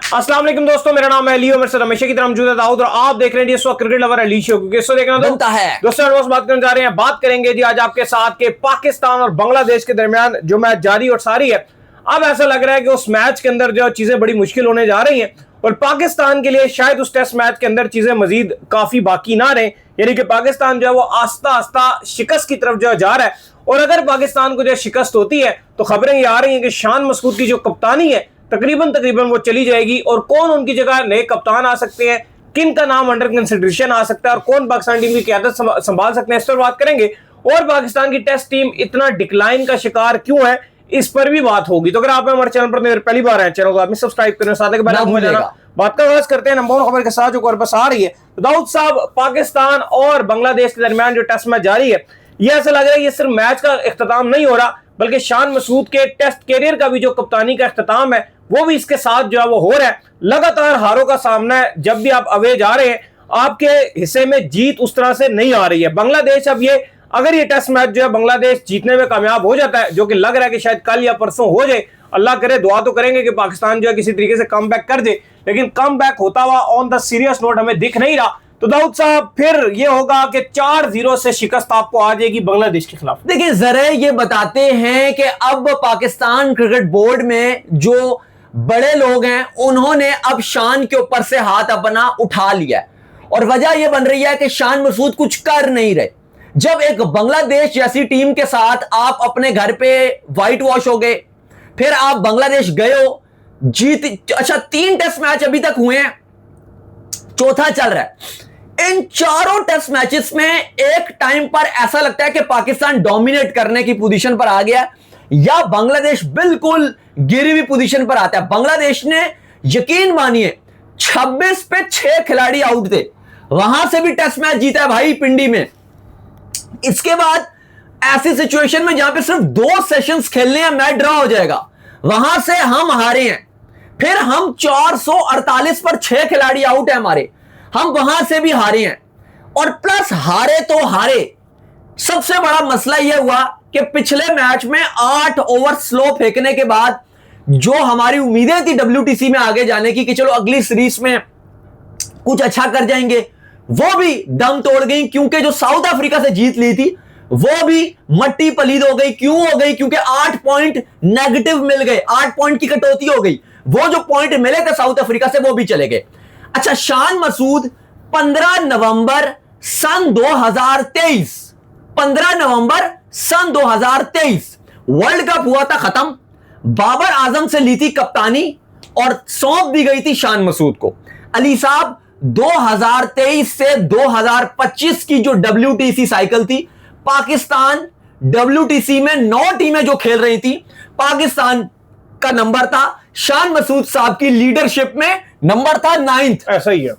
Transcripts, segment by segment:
अस्सलाम वालेकुम दोस्तों, मेरा नाम है अली और मेरे साथ हमेशा की तरह मौजूद है दाऊद और आप देख रहे हैं इस वक्त क्रिकेट लवर अली शो, क्योंकि इसको देखना बनता है। दोस्तों रोज बात करने जा रहे हैं। बात करेंगे जी आज आपके साथ के पाकिस्तान और बांग्लादेश के दरमियान जो मैच जारी और सारी है। अब ऐसा लग रहा है कि उस मैच के अंदर जो चीजें बड़ी मुश्किल होने जा रही हैं और पाकिस्तान के लिए शायद उस टेस्ट मैच के अंदर चीजें मजीद काफी बाकी ना रहे, यानी कि पाकिस्तान जो है वो आस्ता आस्ता शिकस्त की तरफ जो जा रहा है। और अगर पाकिस्तान को जो शिकस्त होती है तो खबरें ये आ रही हैं कि शान मसूद की जो कप्तानी है तकरीबन वो चली जाएगी और कौन उनकी जगह नए कप्तान आ सकते हैं, किन का नाम अंडर कंसिडरेशन आ सकता है और कौन पाकिस्तान टीम की क़यादत संभाल सकते हैं, इस पर बात करेंगे। और पाकिस्तान की टेस्ट टीम इतना डिक्लाइन का शिकार क्यों है, इस पर भी बात होगी। तो अगर आप हमारे चैनल पर पहली बार है, चैनल को आप सब्सक्राइब करें, साथ ही बात का आगाज करते हैं नंबर खबर के साथ जो बस आ रही है। तो दाऊद साहब, पाकिस्तान और बांग्लादेश के दरमियान जो टेस्ट मैच जारी है, ये ऐसा लग रहा है ये सिर्फ मैच का इख्तिताम नहीं हो रहा बल्कि शान मसूद के टेस्ट कैरियर का भी जो कप्तानी का इख्तिताम है वो भी इसके साथ जो है वो हो रहा है। लगातार हारों का सामना है, जब भी आप अवे जा रहे हैं आपके हिस्से में जीत उस तरह से नहीं आ रही है। बांग्लादेश अब ये अगर ये टेस्ट मैच जो है बांग्लादेश जीतने में कामयाब हो जाता है, जो कि लग रहा है कि शायद कल या परसों हो जाए, अल्लाह करे, दुआ तो करेंगे कि पाकिस्तान जो है किसी तरीके से कम बैक कर दे, लेकिन कम बैक होता हुआ ऑन द सीरियस नोट हमें दिख नहीं रहा। तो दाऊद साहब फिर ये होगा कि 4-0 से शिकस्त आपको आ जाएगी बांग्लादेश के खिलाफ। देखिए जरा ये बताते हैं कि अब पाकिस्तान क्रिकेट बोर्ड में जो बड़े लोग हैं उन्होंने अब शान के ऊपर से हाथ अपना उठा लिया है और वजह यह बन रही है कि शान मसूद कुछ कर नहीं रहे। जब एक बांग्लादेश जैसी टीम के साथ आप अपने घर पे व्हाइट वॉश हो गए, फिर आप बांग्लादेश गए हो, जीत, अच्छा 3 टेस्ट मैच अभी तक हुए हैं, चौथा चल रहा है। इन चारों टेस्ट मैचेस में एक टाइम पर ऐसा लगता है कि पाकिस्तान डोमिनेट करने की पोजीशन पर आ गया या बांग्लादेश बिल्कुल गिरी हुई पोजीशन पर आता है। बांग्लादेश ने यकीन मानिए 26 पे 6 खिलाड़ी आउट थे, वहां से भी टेस्ट मैच जीता है भाई पिंडी में। इसके बाद ऐसी सिचुएशन में जहां पे सिर्फ 2 सेशंस खेलने हैं मैच ड्रॉ हो जाएगा, वहां से हम हारे हैं। फिर हम 448 पर 6 खिलाड़ी आउट है हमारे, हम वहां से भी हारे हैं। और प्लस हारे तो हारे, सबसे बड़ा मसला यह हुआ कि पिछले मैच में 8 ओवर स्लो फेंकने के बाद जो हमारी उम्मीदें थी WTC में आगे जाने की कि चलो अगली सीरीज में कुछ अच्छा कर जाएंगे, वो भी दम तोड़ गई, क्योंकि जो साउथ अफ्रीका से जीत ली थी वो भी मट्टी पलीद हो गई। क्यों हो गई? क्योंकि 8 पॉइंट नेगेटिव मिल गए, 8 पॉइंट की कटौती हो गई। वो जो पॉइंट मिले थे साउथ अफ्रीका से वो भी चले गए। अच्छा, शान मसूद 15 नवंबर सन 2023 15 नवंबर सन 2023 वर्ल्ड कप हुआ था खत्म, बाबर आजम से ली थी कप्तानी और सौंप दी गई थी शान मसूद को। अली साहब 2023 से 2025 की जो WTC साइकिल थी, पाकिस्तान WTC में 9 टीमें जो खेल रही थी, पाकिस्तान का नंबर था शान मसूद साहब की लीडरशिप में नंबर था 9th। ऐसा ही है,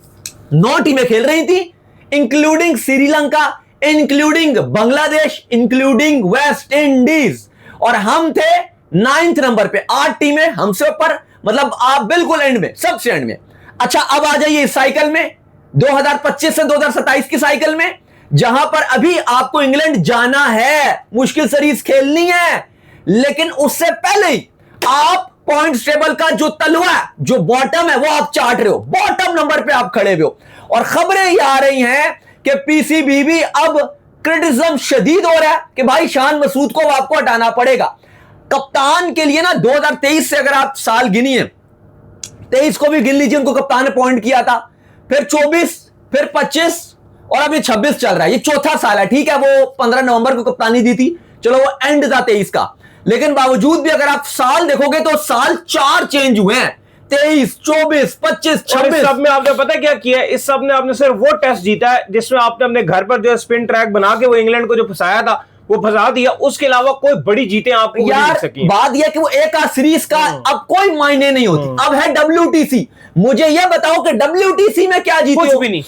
9 टीमें खेल रही थी, including Sri Lanka, including Bangladesh, including West Indies, और हम थे 9th नंबर पे। 8 टीमें हमसे ऊपर, मतलब आप बिल्कुल एंड में, सबसे एंड में। अच्छा, अब आ जाइए इस साइकिल में 2025 से 2027 की साइकिल में, जहां पर अभी आपको इंग्लैंड जाना है, मुश्किल सीरीज खेलनी है, लेकिन उससे पहले ही आप पॉइंट टेबल का जो तलवा है, जो बॉटम है, वो आप चाट रहे हो, बॉटम नंबर पे आप खड़े हुए हो। और खबरें ये आ रही हैं कि PCB भी अब क्रिटिसिज्म शदीद हो रहा है कि भाई शान मसूद को आपको हटाना पड़ेगा। कप्तान के लिए ना 2023 से अगर आप साल गिनिए, 23 को भी गिन लीजिए, उनको कप्तान ने पॉइंट किया था, फिर 24, फिर 25 और अभी 26 चल रहा है, ये चौथा साल है। ठीक है, वो 15 नवंबर को कप्तानी दी थी, चलो वो एंड था 23 का, लेकिन बावजूद भी अगर आप साल देखोगे तो साल 4 चेंज हुए हैं, 23, 24, 25, 26। सब में आपने पता क्या किया है? इस सब में आपने सिर्फ वो टेस्ट जीता है जिसमें आपने अपने घर पर जो स्पिन ट्रैक बना के वो इंग्लैंड को जो फंसाया था वो फंसा दिया। उसके अलावा कोई बड़ी जीतें आपको यार नहीं सकी। बात यह कि वो एक सीरीज का अब कोई मायने नहीं होती, अब है WTC। मुझे यह बताओ कि WTC में क्या जीते? कुछ भी नहीं।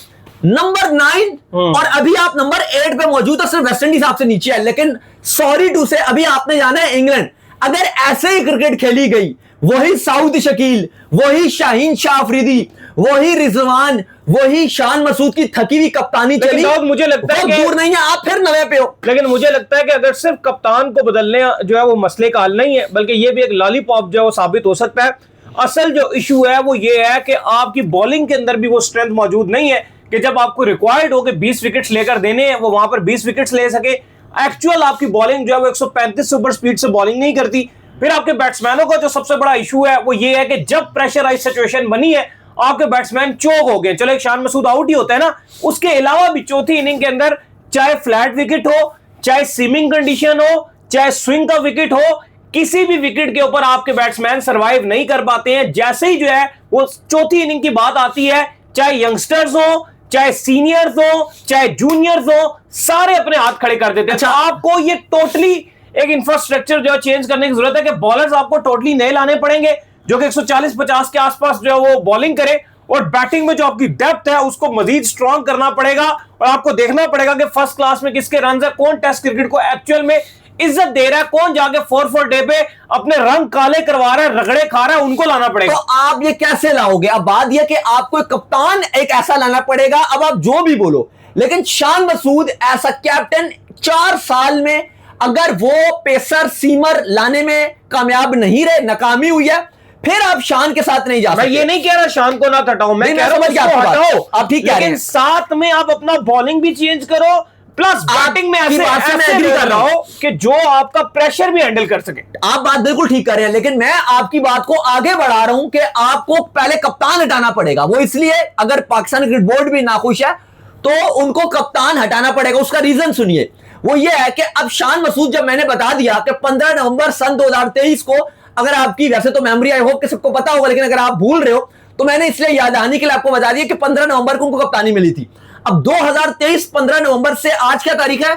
नंबर 9 और अभी आप नंबर 8 पे मौजूद है, सिर्फ वेस्ट इंडीज आपसे नीचे है, लेकिन सॉरी टू से अभी आपने जाना है इंग्लैंड। अगर ऐसे ही क्रिकेट खेली गई, वही साउथ शकील, वही शाहीन शाह अफरीदी, वही रिजवान, वही शान मसूद की थकी हुई कप्तानी चली, मुझे लगता है दूर नहीं है, आप फिर नवे पे हो। लेकिन मुझे लगता है कि अगर सिर्फ कप्तान को बदलने जो है वो मसले का हल नहीं है, बल्कि ये भी एक लॉलीपॉप जो है वो साबित हो सकता है। असल जो इशू है वो ये है कि आपकी बॉलिंग के अंदर भी वो स्ट्रेंथ मौजूद नहीं है कि जब आपको रिक्वायर्ड हो कि 20 विकेट्स लेकर देने हैं वो वहां पर 20 विकेट्स ले सके। एक्चुअल आपकी बॉलिंग जो है वो 135 सुपर स्पीड से बॉलिंग नहीं करती। फिर आपके बैट्समैनों का जो सबसे बड़ा इशू है वो ये है कि जब प्रेशराइज सिचुएशन बनी है आपके बैट्समैन चौक हो गए। चलो एक शान मसूद आउट ही होता है ना, उसके अलावा भी चौथी इनिंग के अंदर चाहे फ्लैट विकेट हो, चाहे सीमिंग कंडीशन हो, चाहे स्विंग का विकेट हो, किसी भी विकेट के ऊपर आपके बैट्समैन सरवाइव नहीं कर पाते हैं। जैसे ही जो है वो चौथी इनिंग की बात आती है, चाहे यंगस्टर्स हो, चाहे सीनियर्स हो, चाहे जूनियर्स हो, सारे अपने हाथ खड़े कर देते हैं। अच्छा, आपको ये टोटली एक इंफ्रास्ट्रक्चर जो चेंज करने की जरूरत है कि बॉलर्स आपको टोटली नए लाने पड़ेंगे जो कि 140-50 के आसपास जो है वो बॉलिंग करे, और बैटिंग में जो आपकी डेप्थ है उसको मजीद स्ट्रॉन्ग करना पड़ेगा। और आपको देखना पड़ेगा कि फर्स्ट क्लास में किसके रन है, कौन टेस्ट क्रिकेट को एक्चुअल में इज्जत दे रहा है, कौन जाके 4 डे पे अपने रंग काले करवा रहा है, रगड़े खा रहा है, उनको लाना पड़ेगा। तो आप ये कैसे लाओगे? अब बात यह कि आपको एक कप्तान एक ऐसा लाना पड़ेगा। अब आप जो भी बोलो, लेकिन शान मसूद ऐसा कैप्टन 4 साल में अगर वो पेसर सीमर लाने में कामयाब नहीं रहे, नाकामी हुई है, फिर आप शान के साथ नहीं जा सकते। मैं ये नहीं कह रहा शान को ना हटाओ, मैं कह रहा हूं हटाओ, आप ठीक कह रहे हैं। साथ में आप अपना बॉलिंग भी चेंज करो, प्लस बैटिंग में ऐसे एग्री कर रहा हो कि जो आपका प्रेशर भी हैंडल कर सके। आप बात बिल्कुल ठीक कर रहे हैं, लेकिन मैं आपकी बात को आगे बढ़ा रहा हूं कि आपको पहले कप्तान हटाना पड़ेगा। वो इसलिए, अगर पाकिस्तान क्रिकेट बोर्ड भी नाखुश है तो उनको कप्तान हटाना पड़ेगा। उसका रीजन सुनिए, वो ये है कि अब शान मसूद, जब मैंने बता दिया कि 15 नवंबर सन 2023 को, अगर आपकी, वैसे तो मेमोरी आई होप कि सबको पता होगा, लेकिन अगर आप भूल रहे हो तो मैंने इसलिए याद आने के लिए आपको बता दिया कि 15 नवंबर को उनको कप्तानी मिली थी। अब 2023 15 नवंबर से आज क्या तारीख है?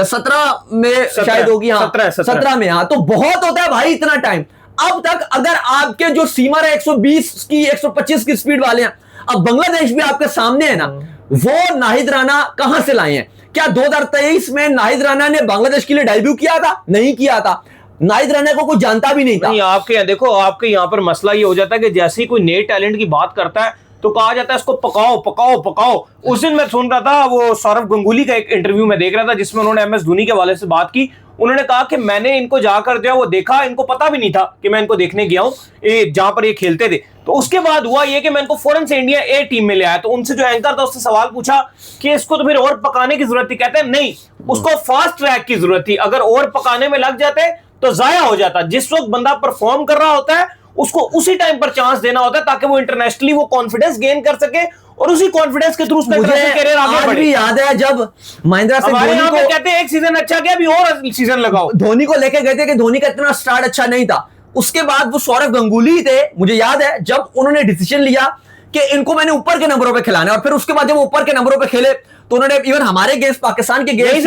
17 में शायद होगी। हाँ, 17 में। हाँ, तो बहुत होता है भाई इतना टाइम। अब तक अगर आपके जो सीमर है 120 की 125 की स्पीड वाले हैं, अब बांग्लादेश भी आपके सामने है ना, वो नाहिद राना कहां से लाए हैं? क्या 2023 में नाहिद राना ने बांग्लादेश के लिए डेब्यू किया था? नहीं किया था। नाहिद राना को कोई जानता भी नहीं था। नहीं, आपके यहाँ देखो, आपके यहाँ पर मसला ये हो जाता है कि जैसे ही कोई नए टैलेंट की बात करता है तो कहा जाता है इसको पकाओ पकाओ पकाओ। उस दिन मैं सुन रहा था, वो सौरभ गंगुली का एक इंटरव्यू में देख रहा था जिसमें उन्होंने MS धोनी के हवाले से बात की। उन्होंने कहा कि मैंने इनको जाकर जो है वो देखा, इनको पता भी नहीं था कि मैं इनको देखने गया हूँ जहां पर ये खेलते थे। तो उसके बाद हुआ ये कि मैं इनको फौरन से इंडिया ए टीम में ले आया। तो उनसे जो एंकर था उससे सवाल पूछा कि इसको तो फिर और पकाने की जरूरत थी। कहते हैं नहीं, उसको फास्ट ट्रैक की जरूरत थी, अगर और पकाने में लग जाते तो जाया हो जाता। जिस वक्त बंदा परफॉर्म कर रहा होता है उसको उसी टाइम पर चांस देना होता है ताकि वो इंटरनेशनली वो कॉन्फिडेंस गेन कर सके और उसी कॉन्फिडेंस के थ्रू उसका कैरियर आगे बढ़े। याद है जब महिंद्रा सिंह धोनी को कहते हैं एक सीजन अच्छा गया, अभी और सीजन लगाओ। धोनी को लेके गए थे कि धोनी का इतना स्टार्ट अच्छा नहीं था। उसके बाद वो सौरभ गंगुली थे, मुझे याद है, जब उन्होंने डिसीजन लिया कि इनको मैंने ऊपर के नंबरों पे खिलाना है, और फिर उसके बाद जब वो ऊपर के नंबरों पे खेले तो उन्होंने इवन हमारे गेम्स, पाकिस्तान के गेम्स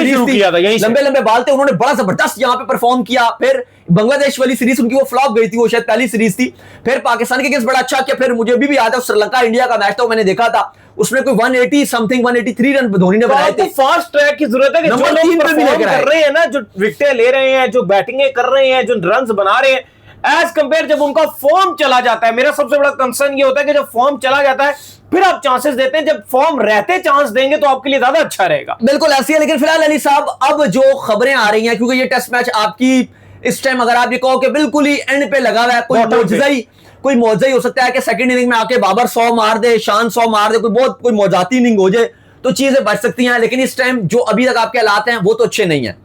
लंबे लंबे बाल थे, उन्होंने बड़ा जबरदस्त यहाँ पे परफॉर्म किया। फिर बांग्लादेश वाली सीरीज उनकी वो फ्लॉप गई थी, वो शायद पहली सीरीज थी। फिर पाकिस्तान के गेम्स बड़ा अच्छा किया। फिर मुझे अभी भी याद है श्रीलंका इंडिया का मैच था, मैंने देखा था, उसमें कोई 180 समथिंग 183 रन धोनी ने बनाए थे। फास्ट ट्रैक की जरूरत है कि जो लोग परफॉर्म कर रहे हैं ना, जो विकेटें ले रहे हैं, जो बैटिंगें कर रहे हैं, जो रन्स बना रहे हैं, एज कंपेयर जब उनका फॉर्म चला जाता है, मेरा सबसे बड़ा कंसर्न ये होता है कि जब फॉर्म चला जाता है फिर आप चांसेस देते हैं, जब फॉर्म रहते चांस देंगे तो आपके लिए ज्यादा अच्छा रहेगा। बिल्कुल ऐसी है। लेकिन फिलहाल अली साहब, अब जो खबरें आ रही हैं, क्योंकि ये टेस्ट मैच आपकी इस टाइम अगर आप ये कहो कि बिल्कुल ही एंड पे लगा हुआ है, कोई मौजा ही हो सकता है कि सेकंड इनिंग में आके बाबर 100 मार दे, शान 100 मार दे, कोई मौजाती इनिंग हो जाए तो चीजें बच सकती हैं। लेकिन इस टाइम जो अभी तक आपके हालात हैं वो तो अच्छे नहीं है।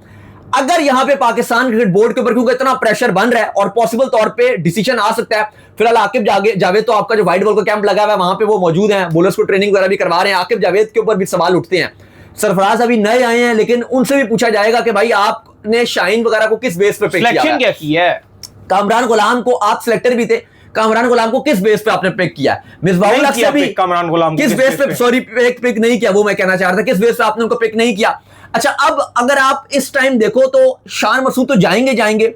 अगर यहां पे पाकिस्तान क्रिकेट बोर्ड के ऊपर क्योंकि इतना प्रेशर बन रहा है और पॉसिबल तौर पे डिसीजन आ सकता है, फिलहाल आकिब जावेद तो आपका जो व्हाइट बॉल का कैंप लगा हुआ है वहां पे वो मौजूद हैं, बॉलर्स को ट्रेनिंग वगैरह भी करवा रहे हैं। आकिब जावेद के ऊपर भी सवाल उठते हैं। सरफराज अभी नए आए हैं, लेकिन उनसे भी पूछा जाएगा कि भाई आपने शाहीन वगैरह को किस बेस पे पिक किया है? कामरान गुलाम को आप सिलेक्टर भी थे, कामरान गुलाम को किस बेस पे आपने पिक किया? मिसबाहुल हक से भी कामरान गुलाम किस बेस पे, सॉरी, पिक नहीं किया, वो मैं कहना चाह रहा था, किस बेस पे आपने उनको पिक नहीं किया? अच्छा, अब अगर आप इस टाइम देखो तो शान मसूद तो जाएंगे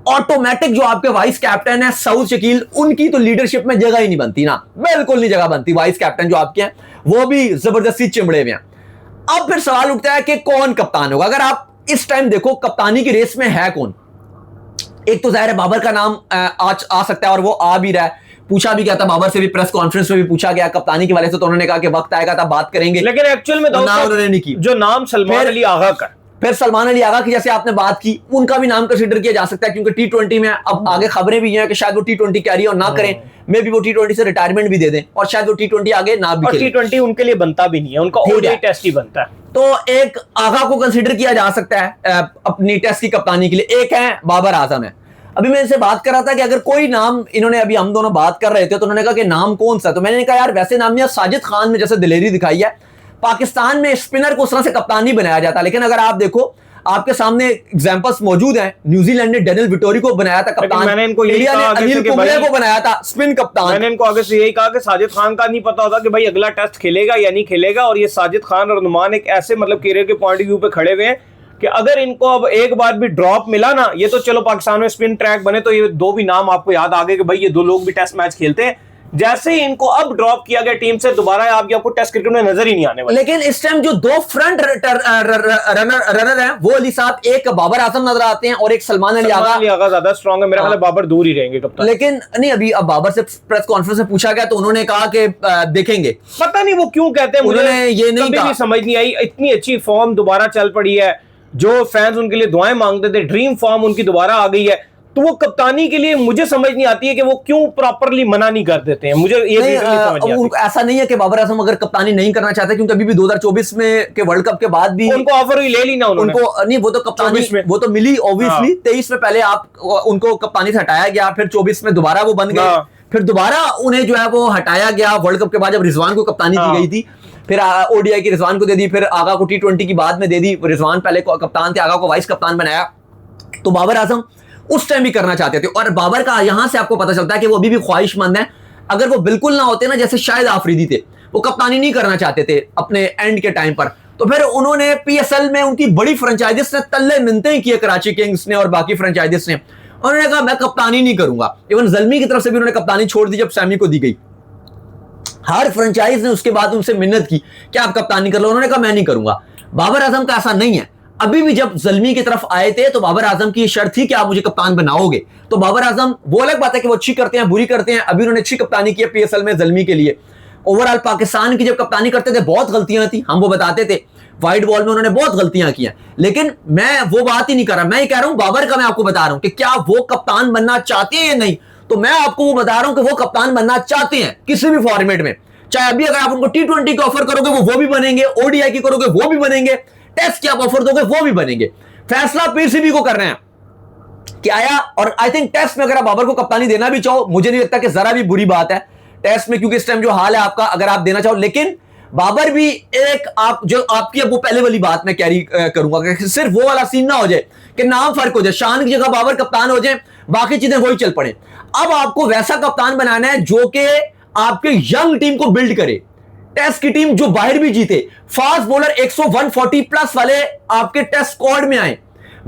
ऑटोमेटिक। जो आपके वाइस कैप्टन है सऊद शकील, उनकी तो लीडरशिप में जगह ही नहीं बनती ना, बिल्कुल नहीं जगह बनती। वाइस कैप्टन जो आपके हैं वो भी जबरदस्ती चिमड़े में हैं। अब फिर सवाल उठता है कि कौन कप्तान होगा? अगर आप इस टाइम देखो कप्तानी की रेस में है कौन? एक तो जाहिर है बाबर का नाम आ सकता है और वो आ भी रहा है। पूछा भी गया था बाबर से भी, प्रेस कॉन्फ्रेंस में भी पूछा गया कप्तानी के वाले से, तो उन्होंने कहा कि वक्त आएगा तब बात करेंगे, लेकिन एक्चुअल में उन्होंने नहीं की। जो नाम सलमान अली आगा का, फिर सलमान अली आगा की जैसे आपने बात की, उनका भी नाम कंसीडर किया जा सकता है क्योंकि T20 में अब आगे खबरें भी हैं कि शायद वो T20 कैरी और ना करें, मे भी वो T20 से रिटायरमेंट भी दे दें और शायद वो T20 आगे ना भी खेलें। T20 उनके लिए बनता भी नहीं है, उनका ओडीआई टेस्ट ही बनता है। तो एक आगा को कंसीडर किया जा सकता है अपनी टेस्ट की कप्तानी के लिए। एक है बाबर आजम है। अभी मैं इनसे बात कर रहा था कि अगर कोई नाम, इन्होंने अभी हम दोनों बात कर रहे थे तो उन्होंने कहा कि नाम कौन सा, तो मैंने कहा यार वैसे नाम नहीं, साजिद खान में जैसे दिलेरी दिखाई है, पाकिस्तान में स्पिनर को उस तरह से कप्तान नहीं बनाया जाता। लेकिन अगर आप देखो, आपके सामने एग्जांपल्स मौजूद हैं, न्यूजीलैंड ने डेनियल विटोरी को बनाया था कप्तान, मैंने इनको यही इंडिया ने कहा अनिल कुंबले को बनाया था स्पिन कप्तान। मैंने इनको आगे से यही कहा कि साजिद खान का नहीं पता होता कि भाई अगला टेस्ट खेलेगा या नहीं खेलेगा, और ये साजिद खान और नुमान एक ऐसे मतलब करियर के पॉइंट ऑफ व्यू पे खड़े हुए हैं कि अगर इनको अब एक बार भी ड्रॉप मिला ना, ये तो चलो पाकिस्तान में स्पिन ट्रैक बने तो ये दो भी नाम आपको याद आ गए कि भाई ये दो लोग भी टेस्ट मैच खेलते हैं। जैसे ही इनको अब ड्रॉप किया गया टीम से, दोबारा आपको टेस्ट क्रिकेट में नजर ही नहीं आने वाले। लेकिन इस टाइम जो दो फ्रंट रनर हैं वो अली साहब, एक बाबर आजम नजर आते हैं और एक सलमान अली आगा ज्यादा स्ट्रॉन्ग है, मेरा ख्याल है बाबर दूर ही रहेंगे कप्तान। लेकिन नहीं, अभी अब बाबर से प्रेस कॉन्फ्रेंस में पूछा गया तो उन्होंने कहा कि देखेंगे। पता नहीं वो क्यों कहते हैं, मुझे ये नहीं कभी भी समझ नहीं आई। इतनी अच्छी फॉर्म दोबारा चल पड़ी है, जो फैंस उनके लिए दुआएं मांगते थे, ड्रीम फॉर्म उनकी दोबारा आ गई है, तो वो कप्तानी के लिए मुझे समझ नहीं आती है कि वो क्यों प्रॉपरली मना नहीं कर देते हैं। मुझे ये समझ नहीं आती। ऐसा नहीं है कि बाबर आजम अगर कप्तानी नहीं करना चाहते, क्योंकि अभी भी 2024 में के वर्ल्ड कप के बाद भी उनको ऑफर ही ले ली ना उन्होंने। उनको नहीं, वो तो कप्तानी वो तो मिली ऑब्वियसली। 23 में पहले आप उनको कप्तानी से हटाया गया, फिर 24 में दोबारा वो बन गए, फिर दोबारा उन्हें जो है वो हटाया गया वर्ल्ड कप के बाद, जब रिजवान को कप्तानी दी गई थी। फिर ओडीआई की रिजवान को दे दी, फिर आगा को T20 की बाद में दे दी। रिजवान पहले कप्तान थे, आगा को वाइस कप्तान बनाया। तो बाबर आजम उस टाइम भी करना चाहते थे, और बाबर का यहां से आपको पता चलता है कि वो अभी भी ख्वाहिशमंद है। अगर वो बिल्कुल ना होते ना, जैसे शायद आफरीदी थे, वो कप्तानी नहीं करना चाहते थे अपने एंड के टाइम पर, तो फिर उन्होंने PSL में उनकी बड़ी फ्रेंचाइजीज ने तल्ले मिन्नतें की, कराची किंग्स ने और बाकी फ्रेंचाइजीज ने। उन्होंने कहा मैं कप्तानी नहीं करूंगा। इवन जल्मी की तरफ से भी उन्होंने कप्तानी छोड़ दी जब सैमी को दी गई। हर फ्रेंचाइज ने उसके बाद उनसे मिन्नत की कि आप कप्तानी कर लो, उन्होंने कहा मैं नहीं करूंगा। बाबर आजम का ऐसा नहीं है। अभी भी जब जल्मी की तरफ आए थे तो बाबर आजम की शर्त थी कि आप मुझे कप्तान बनाओगे। तो बाबर आजम, वो अलग बात है कि वो अच्छी करते हैं बुरी करते हैं, अभी उन्होंने अच्छी कप्तानी की है PSL में जल्मी के लिए। ओवरऑल पाकिस्तान की जब कप्तानी करते थे बहुत गलतियां थी, हम वो बताते थे। व्हाइट बॉल में उन्होंने बहुत गलतियां की हैं, लेकिन मैं वो बात ही नहीं कर रहा। मैं ये कह रहा हूं बाबर का, मैं आपको बता रहा हूं कि क्या वो कप्तान बनना चाहते हैं या नहीं। तो मैं आपको वो बता रहा हूं कि वो कप्तान बनना चाहते हैं किसी भी फॉर्मेट में। चाहे अभी अगर आप उनको T20 की ऑफर करोगे वो भी बनेंगे, ओडीआई की करोगे वो भी बनेंगे, टेस्ट की आप ऑफर दोगे वो भी बनेंगे। फैसला PCB को कर रहे हैं कि आया। और आई थिंक टेस्ट में अगर आप बाबर को कप्तानी देना भी चाहो, मुझे नहीं लगता कि जरा भी बुरी बात है टेस्ट में, क्योंकि इस टाइम जो हाल है आपका, अगर आप देना चाहो। लेकिन बाबर भी एक, आप जो आपकी अब वो पहले वाली बात मैं कैरी करूंगा कि सिर्फ वो वाला सीन ना हो जाए कि नाम फर्क हो जाए, शान की जगह बाबर कप्तान हो जाए, बाकी चीजें वही चल पड़े। अब आपको वैसा कप्तान बनाना है जो कि आपके यंग टीम को बिल्ड करे, टेस्ट की टीम जो बाहर भी जीते, फास्ट बॉलर 140 प्लस वाले आपके टेस्ट स्क्वाड में आए,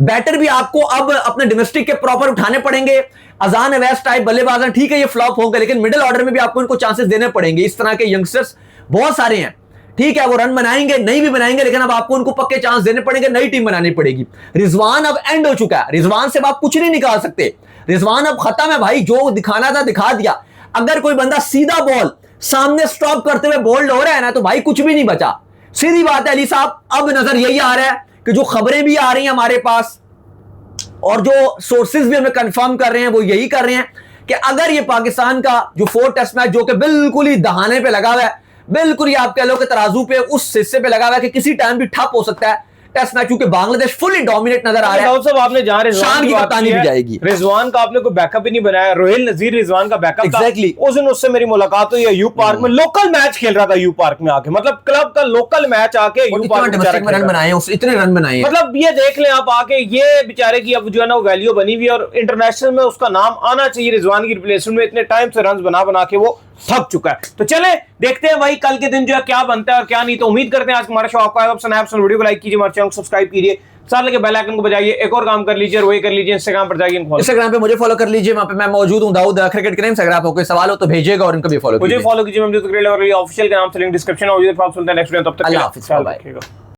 बैटर भी आपको अब अपने डोमेस्टिक के प्रॉपर उठाने पड़ेंगे। अजान अवैस टाइप बल्लेबाज हैं, ठीक है ये फ्लॉप होंगे, लेकिन मिडिल ऑर्डर में भी आपको इनको चांसेस देने पड़ेंगे। इस तरह के यंगस्टर्स बहुत सारे हैं, ठीक है वो रन बनाएंगे नहीं भी बनाएंगे, लेकिन अब आपको उनको पक्के चांस देने पड़ेंगे, नई टीम बनानी पड़ेगी। रिजवान अब एंड हो चुका है, रिजवान से आप कुछ नहीं निकाल सकते, रिजवान अब खत्म है भाई, जो दिखाना था दिखा दिया। अगर कोई बंदा सीधा बॉल सामने स्टॉप करते हुए बोल्ड हो रहा है ना, तो भाई कुछ भी नहीं बचा। सीधी बात है अली साहब, अब नजर यही आ रहा है कि जो खबरें भी आ रही हैं हमारे पास और जो सोर्सेज भी हमें कंफर्म कर रहे हैं वो यही कर रहे हैं कि अगर ये पाकिस्तान का जो 4 टेस्ट मैच जो कि बिल्कुल ही दहाने पे लगा हुआ है, बिल्कुल ही आप कह लो कि तराजू पे उस हिस्से पे लगा हुआ है कि किसी टाइम भी ठप हो सकता है टेस्ट मैच, क्योंकि बांग्लादेश फुली डोमिनेट नजर आ रहा है। सब आपने जहां रिजवान की कप्तानी भी जाएगी, रिजवान का आपने कोई बैकअप ही नहीं बनाया। रोहिल नजीर रिजवान का बैकअप Exactly. उस दिन उससे मेरी मुलाकात हुई है यू पार्क में, लोकल मैच खेल रहा था यू पार्क में आके, मतलब क्लब का लोकल मैच आके यू पार्क में रन बनाए, इतने रन बनाए, मतलब ये देख लें आप आके, ये बेचारे की अब जो है ना वैल्यू बनी हुई है और इंटरनेशनल में उसका नाम आना चाहिए। रिजवान की रिप्लेसमेंट में इतने टाइम से रन बना बना के वो थक चुका है। तो चले देखते हैं भाई कल के दिन जो है क्या बनता है और क्या नहीं। तो उम्मीद करते हैं आज हमारा शो आपको आएगा पसंद आया, वीडियो को लाइक कीजिए, हमारे चैनल को सब्सक्राइब कीजिए, साथ लगे बेल आइकन को बजाइए। एक और काम कर लीजिए, वही कर लीजिए, इंस्टाग्राम पर जाइए, इंस्टाग्राम पे मुझे फॉलो कर लीजिए, वहां पे मैं मौजूद हूं, दाऊद क्रिकेट के नेम से। अगर आपको कोई सवाल हो तो भेजिएगा और इनको भी फॉलो कीजिए, मुझे फॉलो कीजिए। मैं ऑफिशियल के नाम से लिंक डिस्क्रिप्शन में, तब तक अल्लाह हाफिज़।